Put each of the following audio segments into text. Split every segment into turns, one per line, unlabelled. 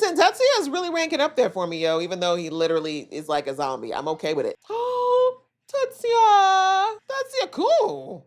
Listen, Tetsuya's really ranking up there for me, yo, even though he literally is like a zombie. I'm okay with it. Oh, Tetsuya. Tetsuya, cool.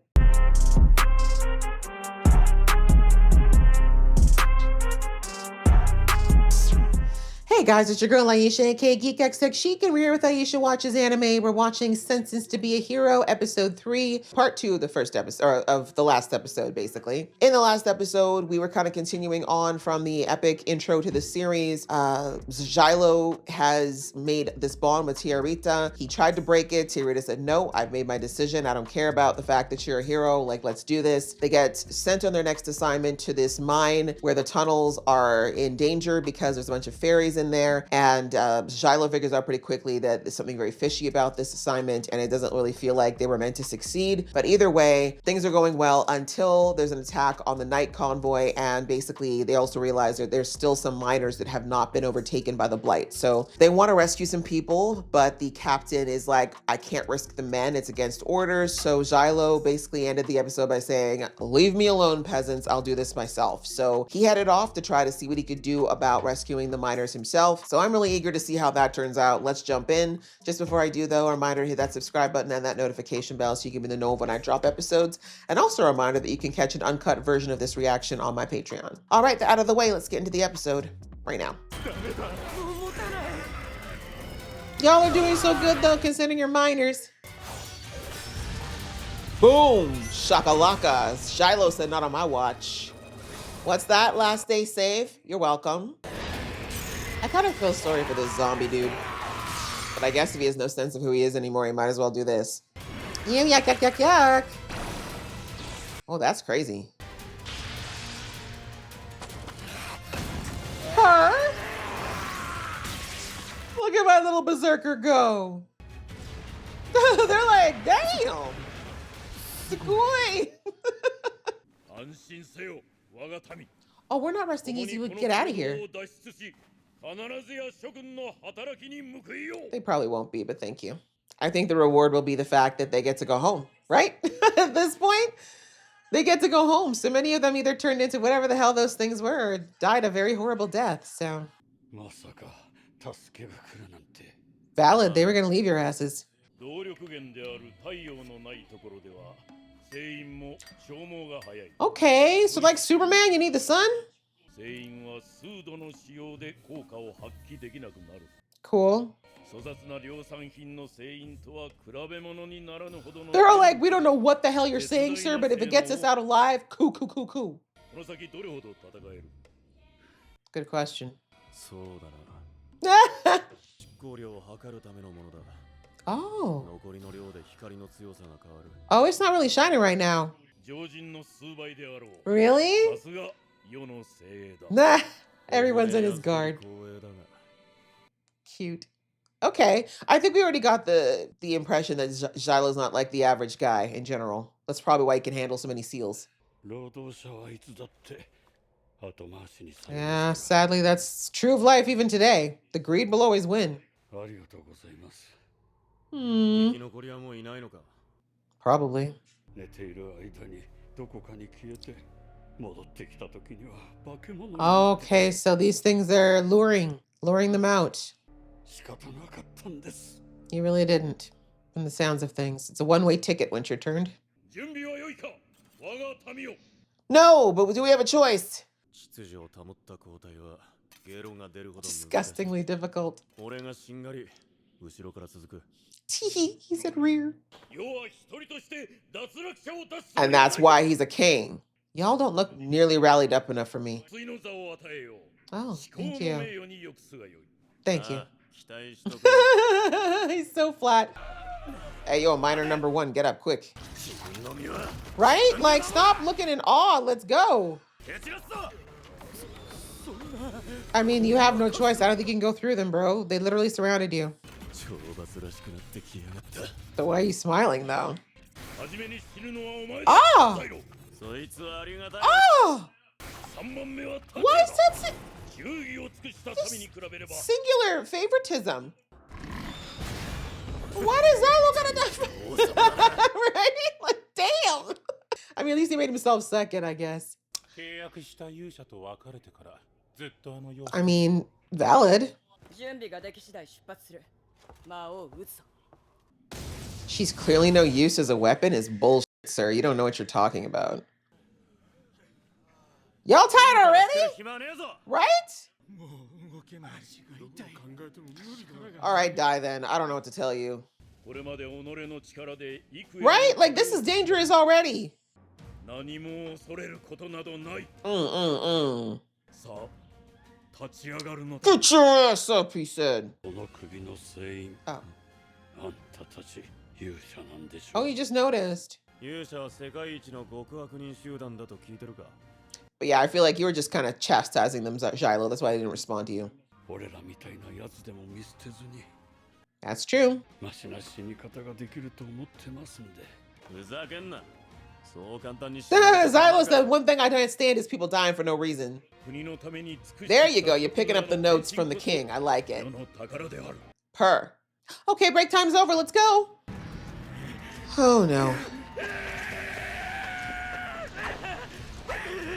Hey guys, it's your girl Aisha, aka Geek X Tech Chic, and we're here with Aisha Watches Anime. We're watching Sentenced to be a Hero, episode 3, part 2 of the first episode, or of the last episode, basically. In the last episode, we were kind of continuing on from the epic intro to the series. Xylo has made this bond with Tiarita. He tried to break it. Tiarita said, no, I've made my decision. I don't care about the fact that you're a hero. Like, let's do this. They get sent on their next assignment to this mine where the tunnels are in danger because there's a bunch of fairies in there, and Xylo figures out pretty quickly that there's something very fishy about this assignment, and it doesn't really feel like they were meant to succeed. But either way, things are going well until there's an attack on the night convoy, and basically they also realize that there's still some miners that have not been overtaken by the blight. So they want to rescue some people, but the captain is like, I can't risk the men, it's against orders. So Xylo basically ended the episode by saying, leave me alone, peasants, I'll do this myself. So he headed off to try to see what he could do about rescuing the miners himself. So I'm really eager to see how that turns out. Let's jump in. Just before I do though, a reminder to hit that subscribe button and that notification bell so you can be the know of when I drop episodes. And also a reminder that you can catch an uncut version of this reaction on my Patreon. All right, out of the way, let's get into the episode right now. Y'all are doing so good though, considering you're minors. Boom, shakalaka. Xylo said not on my watch. What's that? Last day save? You're welcome. I kind of feel sorry for this zombie dude. But I guess if he has no sense of who he is anymore, he might as well do this. Yuck, yuck, yuck, yuck. Oh, that's crazy. Her? Look at my little berserker go. They're like, damn. Sugoi. Oh, we're not resting easy. We can get out of here. They probably won't be, but thank you. I think the reward will be the fact that they get to go home, right? At this point, they get to go home. So many of them either turned into whatever the hell those things were or died a very horrible death, so. Valid, they were going to leave your asses. Okay, so like Superman, you need the sun? Cool. They're all like, we don't know what the hell you're saying, sir, but if it gets us out alive, cool. Good question. Oh. Oh, it's not really shining right now. Really? Nah, everyone's in his guard. Cute. Okay, I think we already got the impression that Xylo's not like the average guy in general. That's probably why he can handle so many seals. Yeah, sadly, that's true of life even today. The greed will always win. Probably. Okay, so these things are luring them out. You really didn't, from the sounds of things. It's a one-way ticket once you're turned. No, but do we have a choice? Disgustingly difficult. He said rear. And that's why he's a king. Y'all don't look nearly rallied up enough for me. Oh, thank you. Thank you. He's so flat. Hey, yo, miner number 1, get up quick. Right? Like, stop looking in awe. Let's go. I mean, you have no choice. I don't think you can go through them, bro. They literally surrounded you. So why are you smiling, though? Oh! Oh! Why is that singular favoritism? Why does that look at a right? Like, damn. I mean, at least he made himself second, I guess. I mean, valid. She's clearly no use as a weapon is bullshit, sir. You don't know what you're talking about. Y'all tired already? Right? All right, die then. I don't know what to tell you. Right? Like, this is dangerous already. Get your ass up, he said. Oh. Oh, you just noticed. But yeah, I feel like you were just kind of chastising them, Shiloh. That's why I didn't respond to you. That's true. Xylos, the one thing I don't stand is people dying for no reason. There you go. You're picking up the notes from the king. I like it. Purr. Okay, break time's over. Let's go. Oh, no.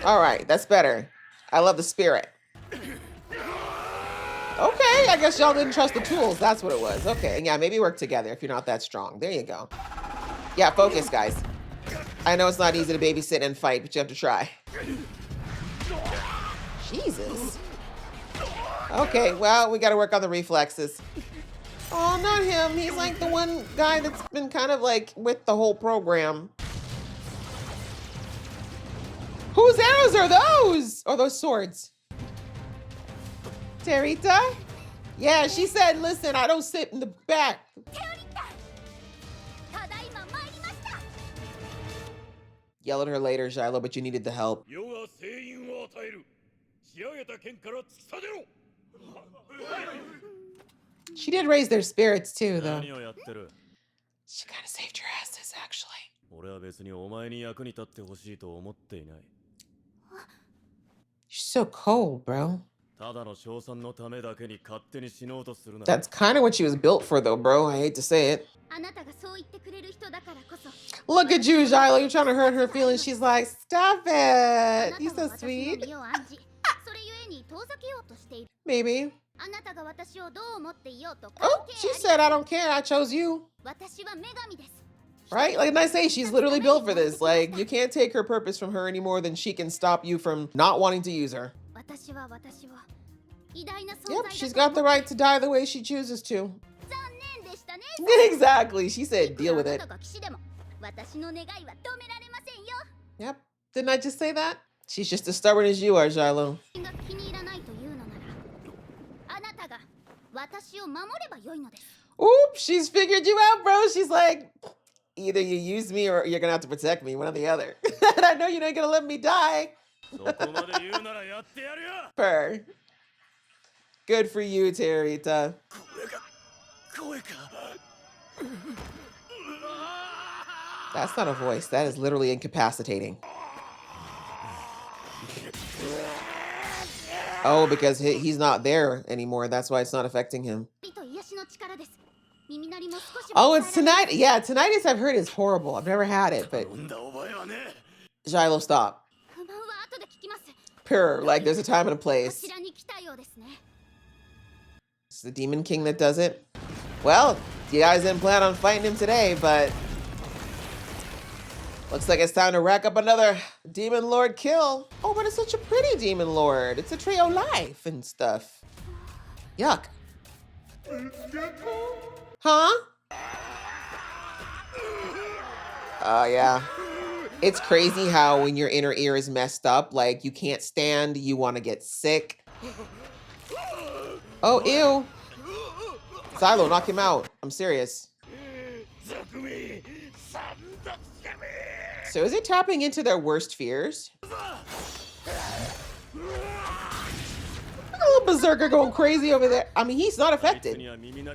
All right, that's better. I love the spirit. Okay, I guess y'all didn't trust the tools. That's what it was. Okay, yeah, maybe work together if you're not that strong. There you go. Yeah, focus, guys. I know it's not easy to babysit and fight, but you have to try. Jesus. Okay, well, we got to work on the reflexes. Oh, not him. He's like the one guy that's been kind of like with the whole program. Whose arrows are those? Or those swords? Terita? Yeah, she said, listen, I don't sit in the back. Yell at her later, Shiloh, but you needed the help. She did raise their spirits too, though. She kind of saved your asses, actually. She's so cold, bro. That's kind of what she was built for, though, bro. I hate to say it. Look at you, Shiloh. You're trying to hurt her feelings. She's like, stop it. You're so sweet. Maybe. Oh, she said, I don't care. I chose you. Right? Like, and I say, she's literally built for this. Like, you can't take her purpose from her any more than she can stop you from not wanting to use her. Yep, she's got the right to die the way she chooses to. Exactly. She said, deal with it. Yep. Didn't I just say that? She's just as stubborn as you are, Shiloh. Oops, she's figured you out, bro. She's like, either you use me or you're gonna have to protect me, one or the other. And I know you're not gonna let me die. Purr. Good for you, Terita. That's not a voice. That is literally incapacitating. Oh, because he's not there anymore. That's why it's not affecting him. Oh, it's tonight. Yeah, tinnitus I've heard is horrible. I've never had it, but Shiloh, stop. Purr, like there's a time and a place. It's the Demon King that does it. Well, you guys didn't plan on fighting him today, but looks like it's time to rack up another Demon Lord kill. Oh, but it's such a pretty Demon Lord. It's a trio life and stuff. Yuck. Huh? Oh, yeah. It's crazy how when your inner ear is messed up, like you can't stand, you want to get sick. Oh, ew. Shiloh, knock him out. I'm serious. So is it tapping into their worst fears? Look at little berserker going crazy over there. I mean, he's not affected.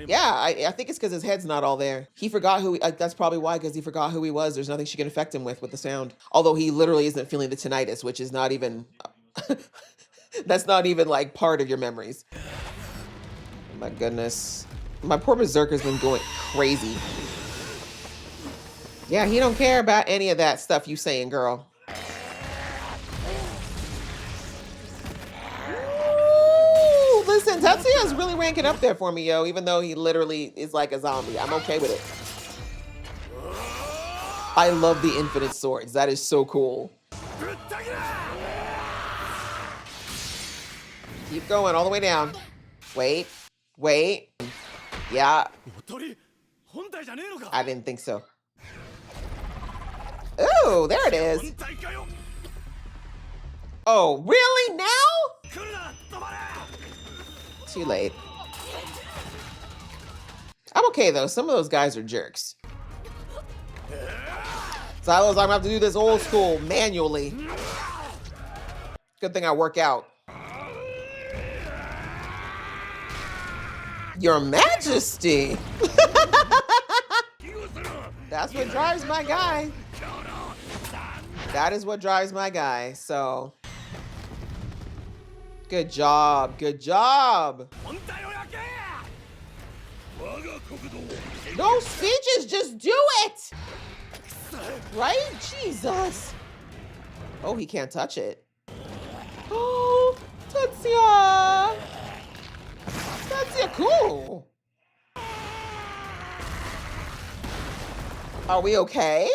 Yeah, I think it's because his head's not all there. He forgot who, that's probably why, because he forgot who he was. There's nothing she can affect him with the sound. Although he literally isn't feeling the tinnitus, which is not even, that's not even like part of your memories. Oh my goodness. My poor berserker's been going crazy. Yeah, he don't care about any of that stuff you saying, girl. Tetsuya's really ranking up there for me, yo, even though he literally is like a zombie. I'm okay with it. I love the infinite swords. That is so cool. Keep going all the way down. Wait. Yeah. I didn't think so. Oh, there it is. Oh, really? Now? Too late. I'm okay, though. Some of those guys are jerks. Silos, I'm gonna have to do this old school, manually. Good thing I work out. Your Majesty! That's what drives my guy. That is what drives my guy, so. Good job, good job. No speeches, just do it! Right? Jesus. Oh, he can't touch it. Oh, Tetsuya. Tetsuya, cool. Are we okay?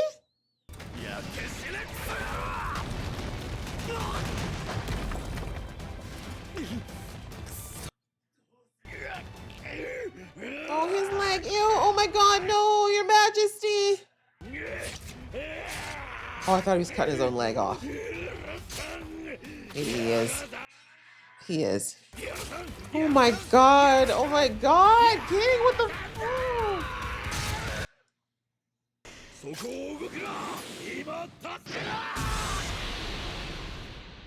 Oh, his leg. Ew. Oh my God, no, Your Majesty. Oh, I thought he was cutting his own leg off. Maybe he is. He is. Oh my God. Oh my God. King, what the? Oh.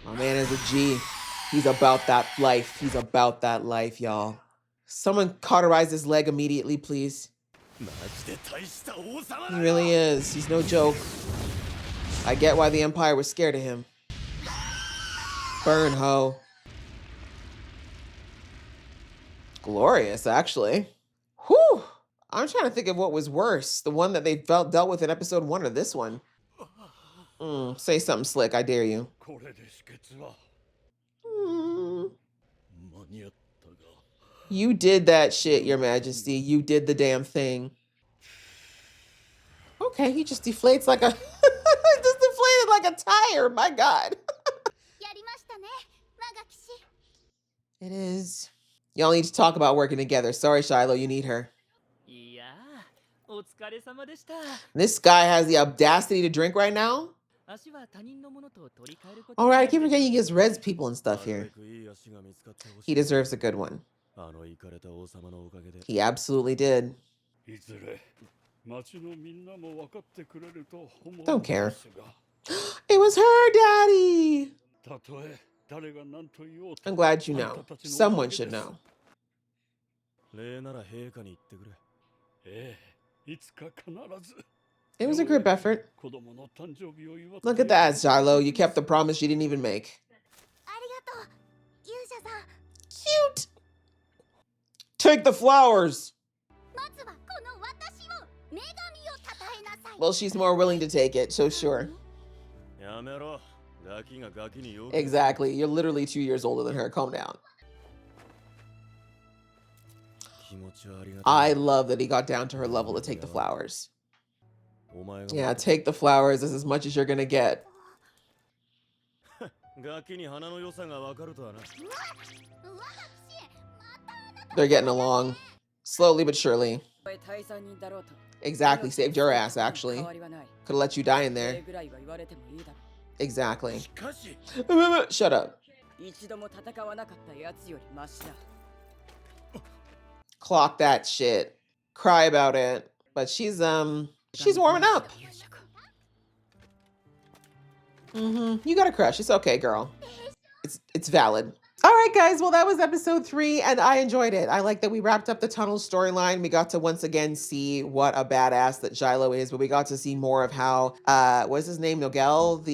My man is a G. He's about that life. He's about that life, y'all. Someone cauterize his leg immediately, please. He really is. He's no joke. I get why the Empire was scared of him. Burn, ho. Glorious, actually. Whew. I'm trying to think of what was worse. The one that they dealt with in episode 1 or this one. Say something slick, I dare you. You did that shit, Your Majesty. You did the damn thing. Okay, he just deflates like a... just deflated like a tire. My God. It is. Y'all need to talk about working together. Sorry, Shiloh, you need her. This guy has the audacity to drink right now? All right, I keep forgetting he gets res people and stuff here. He deserves a good one. He absolutely did. Don't care. It was her, Daddy. I'm glad you know. Someone should know. It was a group effort. Look at that, Shiloh. You kept the promise you didn't even make. Cute. Take the flowers. Well, she's more willing to take it, so sure. Exactly. You're literally 2 years older than her. Calm down. I love that he got down to her level to take the flowers. Yeah, take the flowers. That's as much as you're gonna get. They're getting along. Slowly but surely. Exactly. Saved your ass, actually. Could have let you die in there. Exactly. Shut up. Clock that shit. Cry about it. But she's warming up. You got a crush. It's okay, girl. It's valid. All right, guys. Well, that was episode 3, and I enjoyed it. I like that we wrapped up the tunnel storyline. We got to once again see what a badass that Shiloh is, but we got to see more of how, what's his name? Nogel,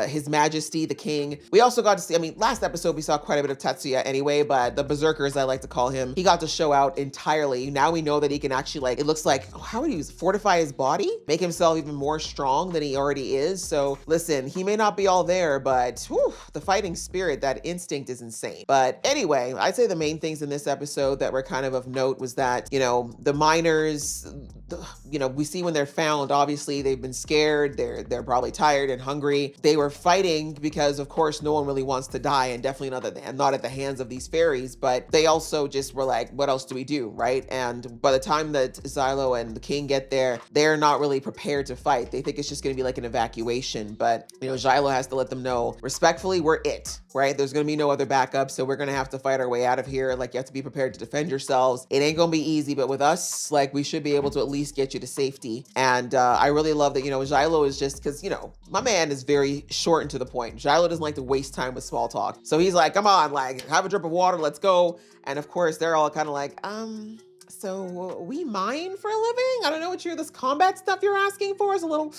His Majesty, the king. We also got to see, I mean, last episode we saw quite a bit of Tetsuya anyway, but the Berserker, as I like to call him, he got to show out entirely. Now we know that he can actually, like, it looks like, how would he use, fortify his body? Make himself even more strong than he already is. So listen, he may not be all there, but whew, the fighting spirit, that instinct, instinct is insane. But anyway, I'd say the main things in this episode that were kind of note was that, the miners, we see when they're found, obviously they've been scared. They're probably tired and hungry. They were fighting because, of course, no one really wants to die, and definitely not at the hands of these fairies, but they also just were like, what else do we do, right? And by the time that Xylo and the king get there, they're not really prepared to fight. They think it's just going to be like an evacuation, but, Xylo has to let them know, respectfully, we're it, right? There's going to be no other backup, so we're going to have to fight our way out of here. Like, you have to be prepared to defend yourselves. It ain't going to be easy, but with us, like, we should be able to at least get you to safety. And I really love that, Xylo is just, because, my man is very short and to the point. Xylo doesn't like to waste time with small talk. So he's like, come on, like, have a drip of water, let's go. And of course, they're all kind of like, so we mine for a living? I don't know what this combat stuff you're asking for is a little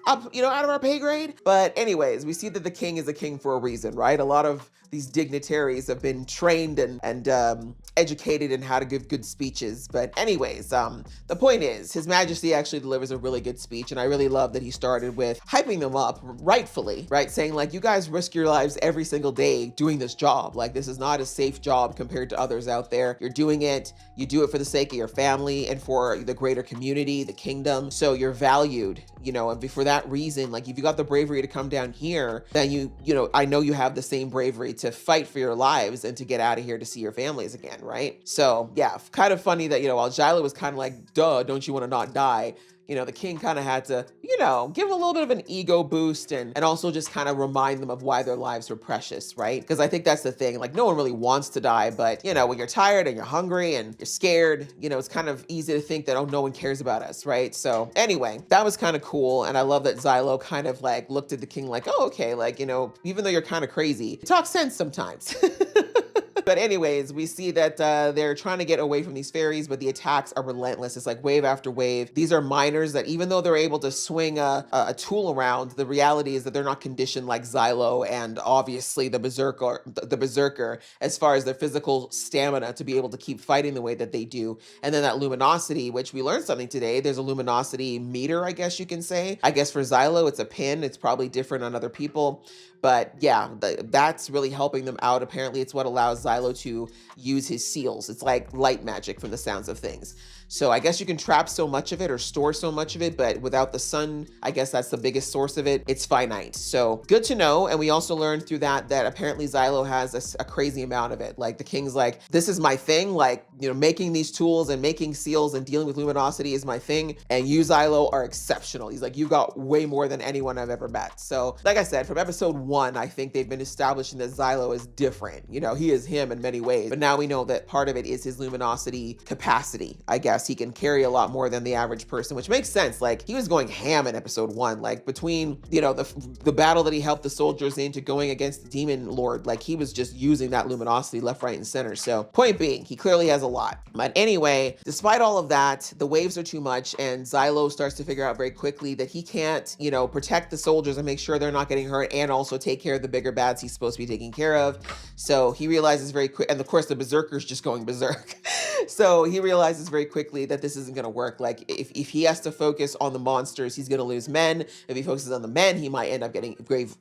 up, out of our pay grade. But anyways, we see that the king is a king for a reason, right? A lot of these dignitaries have been trained and educated in how to give good speeches. But anyways, the point is, His Majesty actually delivers a really good speech. And I really love that he started with hyping them up rightfully, right? Saying like, you guys risk your lives every single day doing this job. Like, this is not a safe job compared to others out there. You're doing it. You do it for the sake of your family and for the greater community, the kingdom. So you're valued, and for that reason, like, if you got the bravery to come down here, then I know you have the same bravery to fight for your lives and to get out of here to see your families again, right? So yeah, kind of funny that, while Xylo was kind of like, duh, don't you want to not die? The king kind of had to, give them a little bit of an ego boost and also just kind of remind them of why their lives were precious, right? Because I think that's the thing. Like, no one really wants to die, but, when you're tired and you're hungry and you're scared, it's kind of easy to think that, oh, no one cares about us, right? So anyway, that was kind of cool. And I love that Xylo kind of like looked at the king like, oh, okay, like, even though you're kind of crazy, talk sense sometimes. But anyways, we see that they're trying to get away from these fairies, but the attacks are relentless. It's like wave after wave. These are miners that, even though they're able to swing a tool around, the reality is that they're not conditioned like Xylo and obviously the berserker as far as their physical stamina to be able to keep fighting the way that they do. And then that luminosity, which we learned something today. There's a luminosity meter, I guess you can say. I guess for Xylo, it's a pin. It's probably different on other people. But yeah, that's really helping them out. Apparently, it's what allows Xylo to use his seals. It's like light magic from the sounds of things. So I guess you can trap so much of it or store so much of it, but without the sun, I guess that's the biggest source of it. It's finite. So good to know. And we also learned through that apparently Xylo has a crazy amount of it. Like, the king's like, this is my thing. Like, making these tools and making seals and dealing with luminosity is my thing. And you, Xylo, are exceptional. He's like, you got way more than anyone I've ever met. So like I said, from episode 1, I think they've been establishing that Xylo is different. He is him in many ways, but now we know that part of it is his luminosity capacity. I guess he can carry a lot more than the average person, which makes sense. Like, he was going ham in episode 1, like between, the battle that he helped the soldiers into going against the demon lord, like he was just using that luminosity left, right, and center. So point being, he clearly has a lot. But anyway, despite all of that, the waves are too much, and Xylo starts to figure out very quickly that he can't, protect the soldiers and make sure they're not getting hurt and also take care of the bigger bads he's supposed to be taking care of. So he realizes very quick, and of course the berserker's just going berserk. So he realizes very quickly that this isn't going to work. Like, if he has to focus on the monsters, he's going to lose men. If he focuses on the men, he might end up getting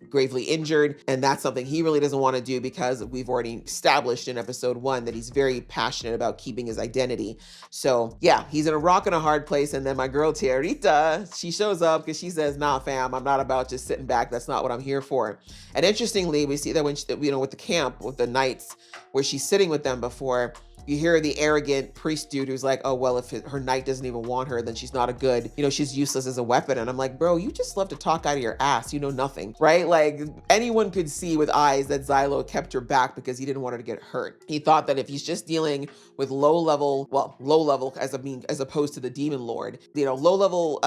gravely injured. And that's something he really doesn't want to do, because we've already established in episode 1 that he's very passionate about keeping his identity. So yeah, he's in a rock and a hard place. And then my girl Tierrita, she shows up because she says, nah, fam, I'm not about just sitting back. That's not what I'm here for. And interestingly, we see that when she, with the camp, with the knights, where she's sitting with them before, you hear the arrogant priest dude who's like, oh, well, if her knight doesn't even want her, then she's not a good, she's useless as a weapon. And I'm like, bro, you just love to talk out of your ass. You know nothing, right? Like, anyone could see with eyes that Xylo kept her back because he didn't want her to get hurt. He thought that if he's just dealing with low level as opposed to the demon lord, low level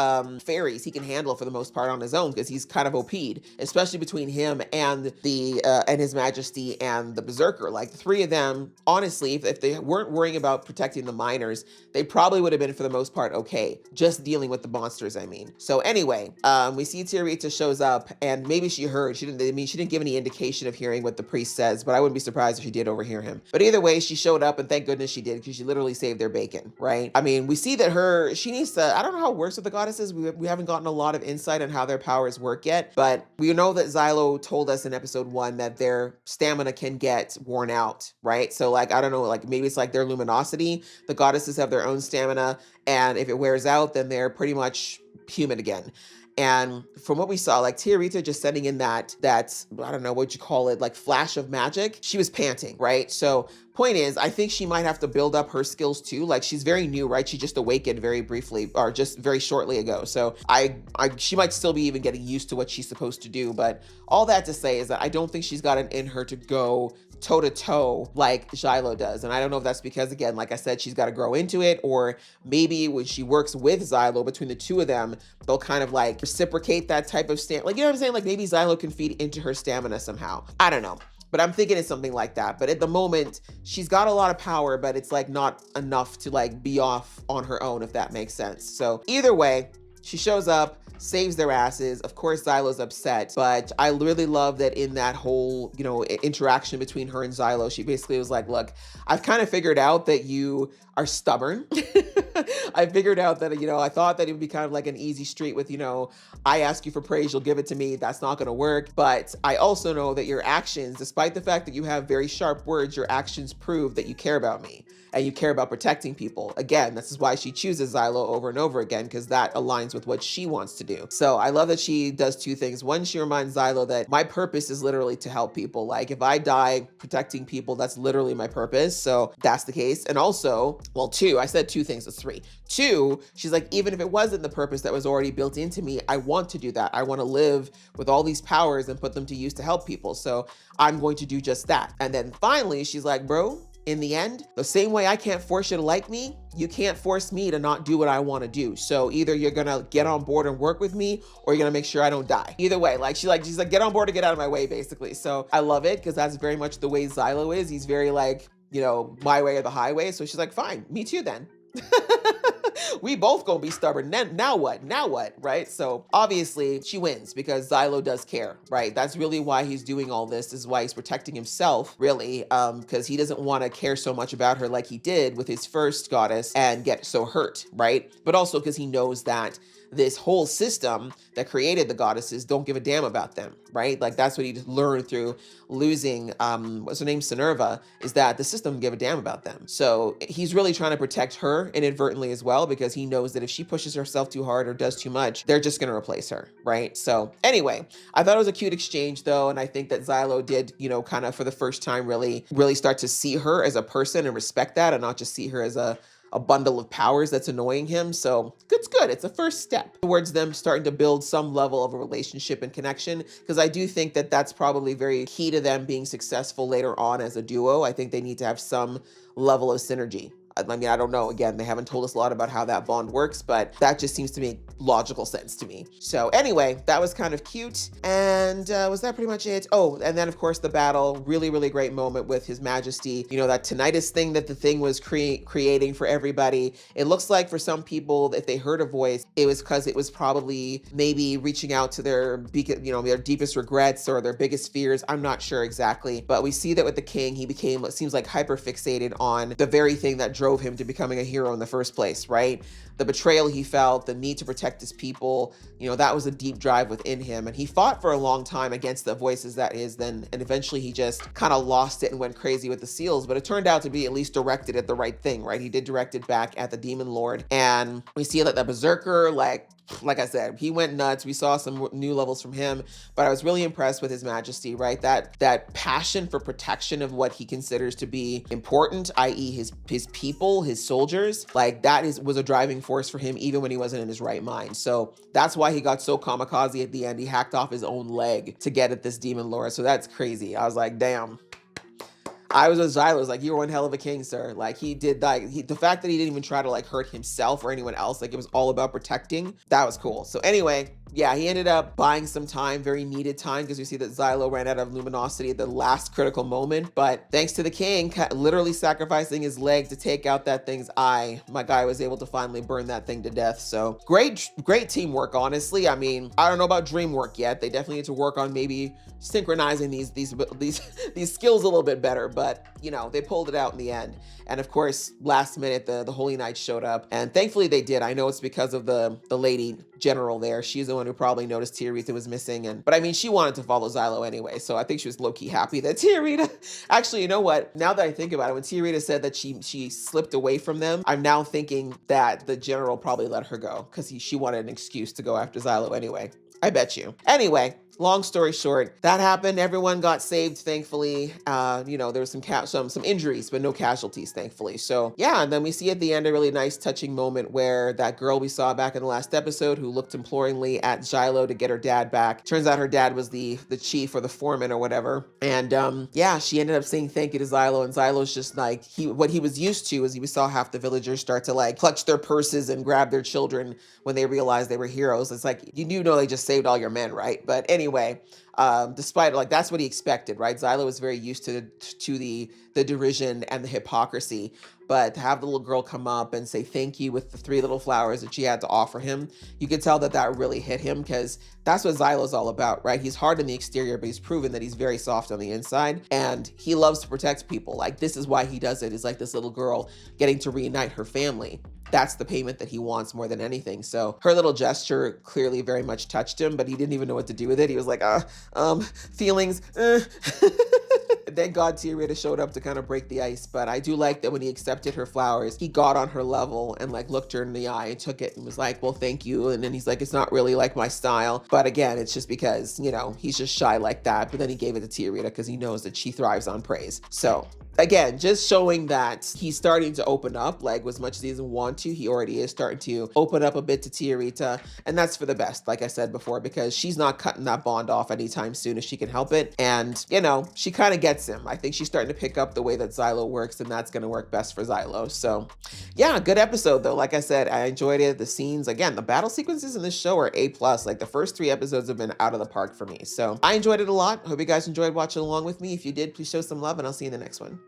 fairies, he can handle for the most part on his own, because he's kind of OP'd, especially between him and and His Majesty and the berserker. Like, the three of them, honestly, if they weren't worrying about protecting the miners, they probably would have been for the most part okay, just dealing with the monsters, I mean. So anyway, we see Tiarita shows up, and maybe she heard. She didn't give any indication of hearing what the priest says, but I wouldn't be surprised if she did overhear him. But either way, she showed up, and thank goodness she did, because she literally saved their bacon, right? I mean, we see that she needs to, I don't know how it works with the goddesses. We haven't gotten a lot of insight on how their powers work yet, but we know that Xylo told us in episode 1 that their stamina can get worn out, right? So like, I don't know, like maybe it's like their luminosity. The goddesses have their own stamina, and if it wears out, then they're pretty much human again. And from what we saw, like Tiarita just sending in that, I don't know what you call it, like flash of magic, she was panting, right? So point is, I think she might have to build up her skills too. Like she's very new, right? She just awakened very briefly, or just very shortly ago. So she might still be even getting used to what she's supposed to do. But all that to say is that I don't think she's got it in her to go toe to toe like Xylo does. And I don't know if that's because, again, like I said, she's got to grow into it, or maybe when she works with Xylo, between the two of them, they'll kind of like reciprocate that type of stamina. Like, you know what I'm saying? Like maybe Xylo can feed into her stamina somehow. I don't know. But I'm thinking it's something like that. But at the moment, she's got a lot of power, but it's like not enough to like be off on her own, if that makes sense. So either way, she shows up, saves their asses. Of course, Xylo's upset, but I really love that in that whole, interaction between her and Xylo, she basically was like, look, I've kind of figured out that you are stubborn. I figured out that, I thought that it would be kind of like an easy street with, I ask you for praise, you'll give it to me. That's not going to work. But I also know that your actions, despite the fact that you have very sharp words, your actions prove that you care about me and you care about protecting people. Again, this is why she chooses Xylo over and over again, because that aligns with what she wants to do. So I love that she does two things. One, she reminds Xylo that my purpose is literally to help people. Like if I die protecting people, that's literally my purpose. So that's the case. And also, well, two, I said two things, it's three. Two, she's like, even if it wasn't the purpose that was already built into me, I want to do that. I want to live with all these powers and put them to use to help people. So I'm going to do just that. And then finally, she's like, bro, in the end, the same way I can't force you to like me, you can't force me to not do what I want to do. So either you're going to get on board and work with me, or you're going to make sure I don't die. Either way, she's like, get on board or get out of my way, basically. So I love it, because that's very much the way Xylo is. He's very like, my way or the highway. So she's like, fine, me too then. We both gonna be stubborn. Now what? Right? So obviously she wins because Xylo does care, right? That's really why he's doing all this. This is why he's protecting himself, really, because he doesn't want to care so much about her like he did with his first goddess and get so hurt, right? But also because he knows that this whole system that created the goddesses don't give a damn about them, right? Like that's what he learned through losing, what's her name, Sinerva, is that the system give a damn about them. So he's really trying to protect her inadvertently as well, because he knows that if she pushes herself too hard or does too much, they're just going to replace her, right? So anyway, I thought it was a cute exchange though. And I think that Xylo did, kind of for the first time, really start to see her as a person and respect that, and not just see her as a bundle of powers that's annoying him. So it's good. It's a first step towards them starting to build some level of a relationship and connection, because I do think that that's probably very key to them being successful later on as a duo. I think they need to have some level of synergy. I mean, I don't know. Again, they haven't told us a lot about how that bond works, but that just seems to make logical sense to me. So anyway, that was kind of cute. And was that pretty much it? Oh, and then of course the battle, really, really great moment with His Majesty. That tinnitus thing that the thing was creating for everybody. It looks like for some people, if they heard a voice, it was because it was probably maybe reaching out to their deepest regrets or their biggest fears. I'm not sure exactly, but we see that with the king, he became what seems like hyper fixated on the very thing that drove him to becoming a hero in the first place, right? The betrayal he felt, the need to protect his people, that was a deep drive within him. And he fought for a long time against the voices and eventually he just kind of lost it and went crazy with the seals. But it turned out to be at least directed at the right thing, right? He did direct it back at the Demon Lord. And we see that the Berserker, like I said, he went nuts. We saw some new levels from him, but I was really impressed with His Majesty, right? That passion for protection of what he considers to be important, i.e. his people, his soldiers, was a driving force for him even when he wasn't in his right mind. So that's why he got so kamikaze at the end. He hacked off his own leg to get at this Demon Lord. So that's crazy. I was like, damn. I was with Xylo. Was like, you were one hell of a king, sir. Like he did the fact that he didn't even try to hurt himself or anyone else. Like it was all about protecting. That was cool. So anyway, yeah, he ended up buying some time, very needed time, because we see that Xylo ran out of luminosity at the last critical moment. But thanks to the king literally sacrificing his leg to take out that thing's eye, my guy was able to finally burn that thing to death. So great teamwork, honestly. I mean, I don't know about dream work yet. They definitely need to work on maybe synchronizing these skills a little bit better, but you know, they pulled it out in the end. And of course, last minute the Holy Knights showed up, and thankfully they did. I know it's because of the lady general there. She's the one who probably noticed Tiarita was missing, but I mean, she wanted to follow Xylo anyway, so I think she was low-key happy that Tiarita actually, you know what, now that I think about it, when Tiarita said that she slipped away from them, I'm now thinking that the general probably let her go because she wanted an excuse to go after Xylo anyway. I bet you. Anyway, long story short, that happened. Everyone got saved, thankfully. You know, there was some injuries, but no casualties, thankfully. So yeah, and then we see at the end a really nice, touching moment where that girl we saw back in the last episode who looked imploringly at Xylo to get her dad back. Turns out her dad was the chief or the foreman or whatever. And yeah, she ended up saying thank you to Xylo, and Xylo's just like, what he was used to is we saw half the villagers start to like clutch their purses and grab their children when they realized they were heroes. It's like, you do know they just saved all your men, right? But anyway, despite, like, that's what he expected, right? Xylo was very used to the derision and the hypocrisy, but to have the little girl come up and say thank you with the 3 little flowers that she had to offer him, you could tell that really hit him, because that's what Xylo's all about, right? He's hard on the exterior, but he's proven that he's very soft on the inside, and he loves to protect people. Like, this is why he does it, is like this little girl getting to reunite her family. That's the payment that he wants more than anything. So her little gesture clearly very much touched him, but he didn't even know what to do with it. He was like, feelings. Thank God Tiarita showed up to kind of break the ice. But I do like that when he accepted her flowers, he got on her level and like looked her in the eye and took it and was like, well, thank you. And then he's like, it's not really like my style. But again, it's just because, you know, he's just shy like that. But then he gave it to Tiarita because he knows that she thrives on praise. So again, just showing that he's starting to open up, like, as much as he doesn't want to, he already is starting to open up a bit to Tiarita, and that's for the best, like I said before, because she's not cutting that bond off anytime soon if she can help it, and, you know, she kind of gets him. I think she's starting to pick up the way that Xylo works, and that's going to work best for Xylo. So, yeah, good episode, though. Like I said, I enjoyed it. The scenes, again, the battle sequences in this show are A+. Like, the first 3 episodes have been out of the park for me, so I enjoyed it a lot. Hope you guys enjoyed watching along with me. If you did, please show some love, and I'll see you in the next one.